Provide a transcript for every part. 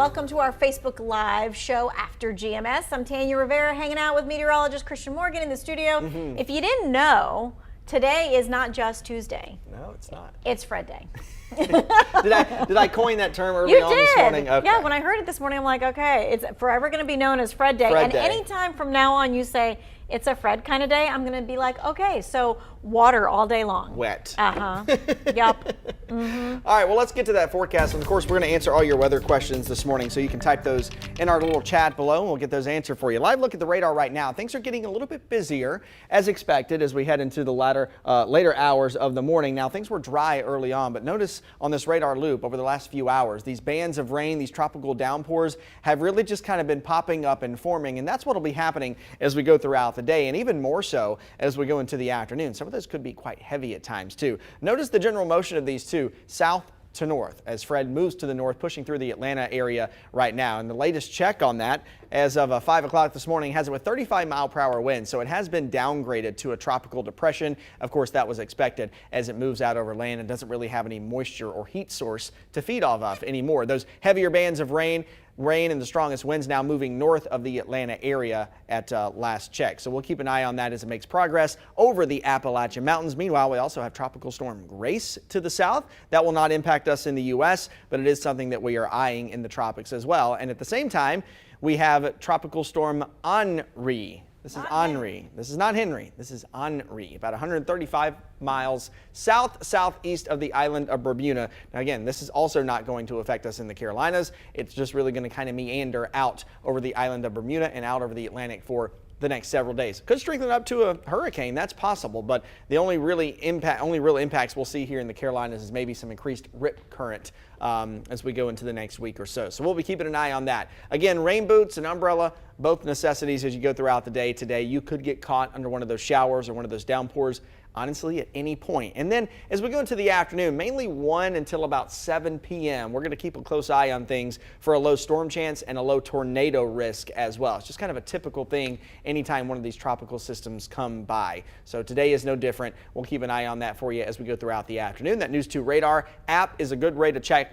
Welcome to our Facebook Live show, After GMS. I'm Tanya Rivera, hanging out with meteorologist Christian Morgan in the studio. If you didn't know, today is not just Tuesday. No, it's not. It's Fred Day. Did I coin that term early on this morning? Okay. Yeah, when I heard it this morning, I'm like, okay, it's forever going to be known as Fred Day. Fred Day. Anytime from now on you say it's a Fred kind of day, I'm going to be like, okay, so water all day long. Wet. Yup. All right, well, let's get to that forecast. And of course, we're going to answer all your weather questions this morning, so you can type those in our little chat below, and we'll get those answered for you. Live look at the radar right now. Things are getting a little bit busier, as expected, as we head into the later hours of the morning. Now, things were dry early on, but notice on this radar loop over the last few hours, these bands of rain, these tropical downpours have really just kind of been popping up and forming, and that's what will be happening as we go throughout the day, and even more so as we go into the afternoon. Some of those could be quite heavy at times too. Notice the general motion of these two, south to north, as Fred moves to the north, pushing through the Atlanta area right now. And the latest check on that, as of 5 o'clock this morning, has it with 35-mile-per-hour winds. So it has been downgraded to a tropical depression. Of course, that was expected as it moves out over land and doesn't really have any moisture or heat source to feed off of anymore. Those heavier bands of rain and the strongest winds now moving north of the Atlanta area at last check. So we'll keep an eye on that as it makes progress over the Appalachian Mountains. Meanwhile, we also have Tropical Storm Grace to the south. That will not impact us in the U.S., but it is something that we are eyeing in the tropics as well. And at the same time, we have Tropical Storm Henri. This is Henri. This is not Henry. This is Henri, about 135 miles southeast of the island of Bermuda. Now again, this is also not going to affect us in the Carolinas. It's just really going to kind of meander out over the island of Bermuda and out over the Atlantic for the next several days. Could strengthen up to a hurricane, that's possible, but the only real impacts we'll see here in the Carolinas is maybe some increased rip current as we go into the next week or so. So we'll be keeping an eye on that. Again, rain boots and umbrella, both necessities as you go throughout the day today. You could get caught under one of those showers or one of those downpours, honestly, at any point. And then as we go into the afternoon, mainly 1 until about 7 p.m., we're going to keep a close eye on things for a low storm chance and a low tornado risk as well. It's just kind of a typical thing anytime one of these tropical systems come by. So today is no different. We'll keep an eye on that for you as we go throughout the afternoon. That News 2 radar app is a good way to check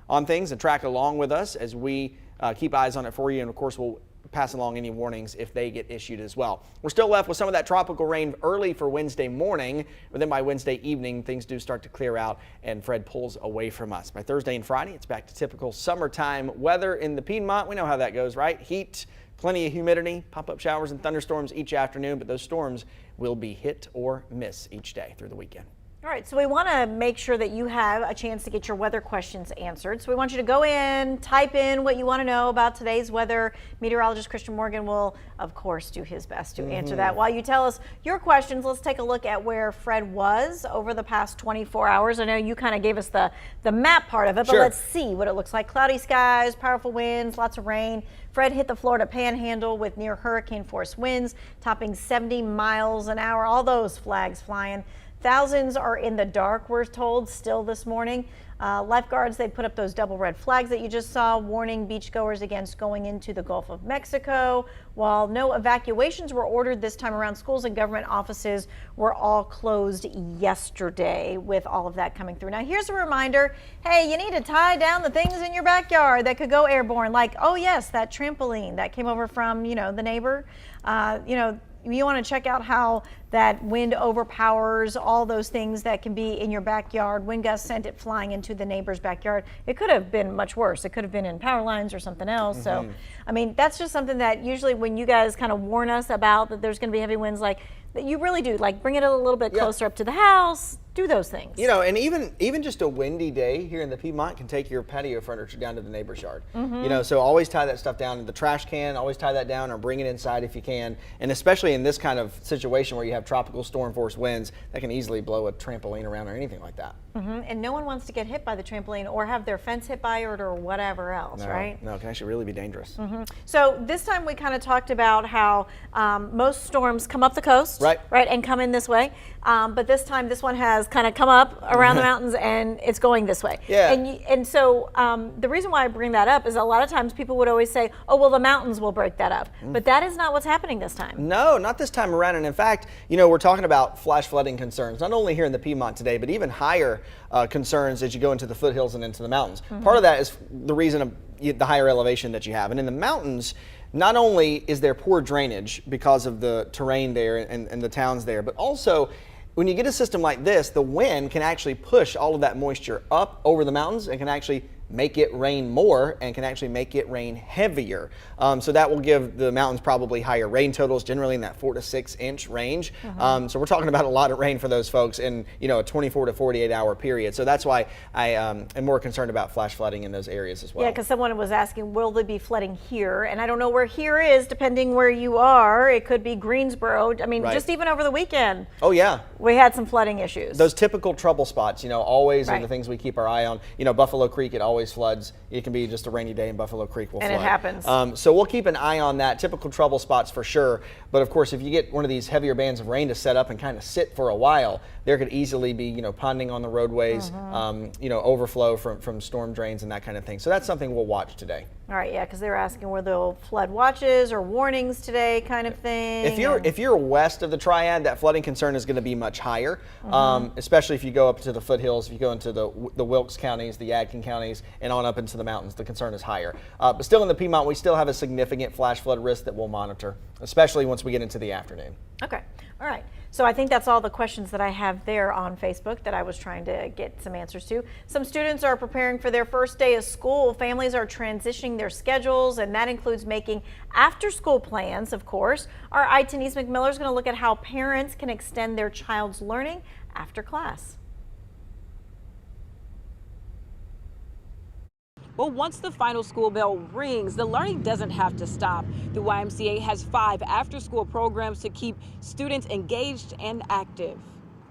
on things and track along with us as we keep eyes on it for you. And of course, we'll pass along any warnings if they get issued as well. We're still left with some of that tropical rain early for Wednesday morning, but then by Wednesday evening, things do start to clear out and Fred pulls away from us. By Thursday and Friday, it's back to typical summertime weather in the Piedmont. We know how that goes, right? Heat, plenty of humidity, pop-up showers and thunderstorms each afternoon, but those storms will be hit or miss each day through the weekend. All right, so we want to make sure that you have a chance to get your weather questions answered. So we want you to go in, type in what you want to know about today's weather. Meteorologist Christian Morgan will, of course, do his best to answer that. While you tell us your questions, let's take a look at where Fred was over the past 24 hours. I know you kind of gave us the map part of it, but let's see what it looks like. Cloudy skies, powerful winds, lots of rain. Fred hit the Florida Panhandle with near hurricane force winds, topping 70 miles an hour. All those flags flying. Thousands are in the dark, we're told, still this morning. Lifeguards, they put up those double red flags that you just saw, warning beachgoers against going into the Gulf of Mexico. While no evacuations were ordered this time around, schools and government offices were all closed yesterday with all of that coming through. Now, here's a reminder. Hey, you need to tie down the things in your backyard that could go airborne, like, oh yes, that trampoline that came over from, the neighbor. You want to check out how that wind overpowers all those things that can be in your backyard. Wind gusts sent it flying into the neighbor's backyard. It could have been much worse. It could have been in power lines or something else. So, I mean, that's just something that usually when you guys kind of warn us about that there's going to be heavy winds, like that you really do, like bring it a little bit closer up to the house. Do those things. And even just a windy day here in the Piedmont can take your patio furniture down to the neighbor's yard. So always tie that stuff down in the trash can, always tie that down or bring it inside if you can. And especially in this kind of situation where you have tropical storm force winds, that can easily blow a trampoline around or anything like that. And no one wants to get hit by the trampoline or have their fence hit by it or whatever else, right? No, it can actually really be dangerous. So this time we kind of talked about how most storms come up the coast, right, and come in this way. But this time, this one has has kind of come up around the mountains and it's going this way. Yeah. And so the reason why I bring that up is a lot of times people would always say, oh, well, the mountains will break that up. But that is not what's happening this time. No, not this time around. And in fact, you know, we're talking about flash flooding concerns, not only here in the Piedmont today, but even higher concerns as you go into the foothills and into the mountains. Part of that is the reason of the higher elevation that you have. And in the mountains, not only is there poor drainage because of the terrain there and the towns there, but also when you get a system like this, the wind can actually push all of that moisture up over the mountains and can actually make it rain more and can actually make it rain heavier. So that will give the mountains probably higher rain totals, generally in that 4 to 6 inch range. So we're talking about a lot of rain for those folks in, you know, a 24 to 48 hour period. So that's why I am more concerned about flash flooding in those areas as well. Yeah, because someone was asking, will there be flooding here? And I don't know where here is, depending where you are. It could be Greensboro. I mean, just even over the weekend. Oh yeah. We had some flooding issues. Those typical trouble spots, you know, always are the things we keep our eye on. You know, Buffalo Creek, it always floods. It can be just a rainy day and Buffalo Creek will flood. And it happens. So we'll keep an eye on that. Typical trouble spots for sure. But of course, if you get one of these heavier bands of rain to set up and kind of sit for a while, there could easily be, you know, ponding on the roadways, you know, overflow from storm drains and that kind of thing. So that's something we'll watch today. All right, yeah, because they were asking were there flood watches or warnings today, kind of thing. If you're west of the Triad, that flooding concern is going to be much higher, especially if you go up to the foothills. If you go into the Wilkes counties, the Yadkin counties, and on up into the mountains, the concern is higher. But still in the Piedmont, we still have a significant flash flood risk that we'll monitor, especially once we get into the afternoon. Okay, all right. So I think that's all the questions that I have there on Facebook that I was trying to get some answers to. Some students are preparing for their first day of school. Families are transitioning their schedules, and that includes making after-school plans, of course. Our Denise McMillar is going to look at how parents can extend their child's learning after class. Well, once the final school bell rings, the learning doesn't have to stop. The YMCA has 5 after-school programs to keep students engaged and active.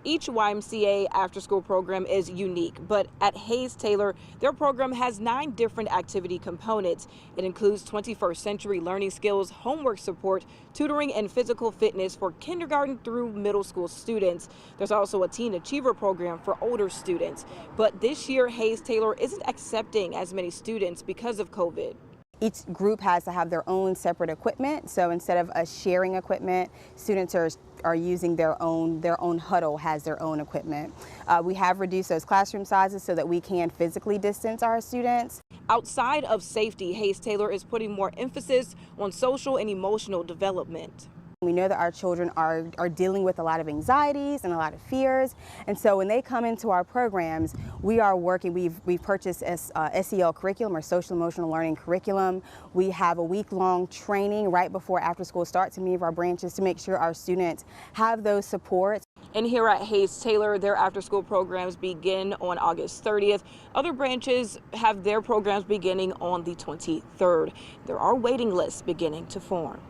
Each YMCA after-school program is unique, but at Hayes Taylor, their program has 9 different activity components. It includes 21st century learning skills, homework support, tutoring, and physical fitness for kindergarten through middle school students. There's also a Teen Achiever program for older students. But this year, Hayes Taylor isn't accepting as many students because of COVID. Each group has to have their own separate equipment. So instead of us sharing equipment, students are using their own huddle has their own equipment. We have reduced those classroom sizes so that we can physically distance our students. Outside of safety, Hayes Taylor is putting more emphasis on social and emotional development. We know that our children are dealing with a lot of anxieties and a lot of fears, and so when they come into our programs, we are working. We've purchased SEL curriculum, or social emotional learning curriculum. We have a week-long training right before after school starts in many of our branches to make sure our students have those supports. And here at Hayes Taylor, their after-school programs begin on August 30th. Other branches have their programs beginning on the 23rd. There are waiting lists beginning to form.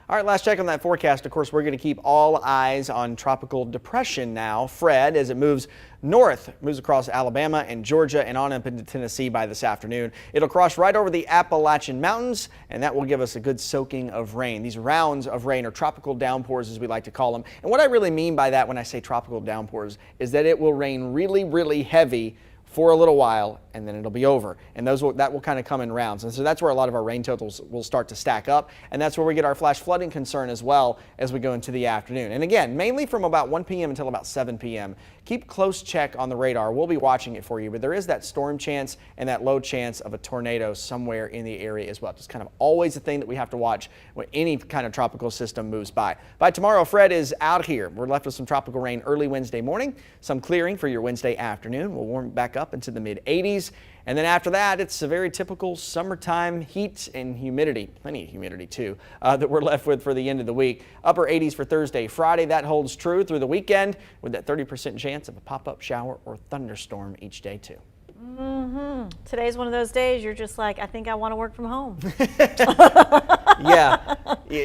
All right, last check on that forecast. Of course, we're going to keep all eyes on tropical depression now, Fred, as it moves north, moves across Alabama and Georgia and on up into Tennessee by this afternoon. It'll cross right over the Appalachian Mountains, and that will give us a good soaking of rain. These rounds of rain, or tropical downpours as we like to call them. And what I really mean by that when I say tropical downpours is that it will rain really, really heavy for a little while, and then it'll be over. And that will kind of come in rounds. And so that's where a lot of our rain totals will start to stack up. And that's where we get our flash flooding concern as well as we go into the afternoon. And again, mainly from about 1 p.m. until about 7 p.m. Keep close check on the radar. We'll be watching it for you, but there is that storm chance and that low chance of a tornado somewhere in the area as well. Just kind of always a thing that we have to watch when any kind of tropical system moves by. By tomorrow, Fred is out here. We're left with some tropical rain early Wednesday morning, some clearing for your Wednesday afternoon. We'll warm back up into the mid-80s. And then after that, it's a very typical summertime heat and humidity, plenty of humidity too, that we're left with for the end of the week. Upper 80s for Thursday, Friday. That holds true through the weekend with that 30% chance of a pop-up shower or thunderstorm each day too. Today's one of those days you're just like, I think I want to work from home.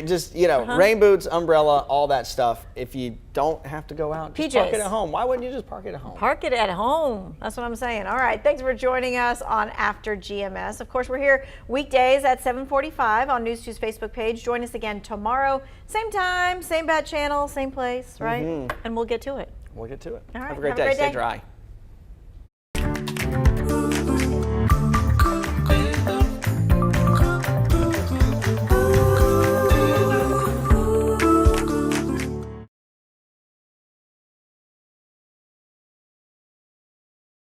Just, rain boots, umbrella, all that stuff. If you don't have to go out, just park it PJs. at home. Why wouldn't you just park it at home? Park it at home. That's what I'm saying. All right. Thanks for joining us on After GMS. Of course, we're here weekdays at 7:45 on News 2's Facebook page. Join us again tomorrow. Same time, same bat channel, same place, right? And we'll get to it. We'll get to it. All right. Have a great day. Stay dry.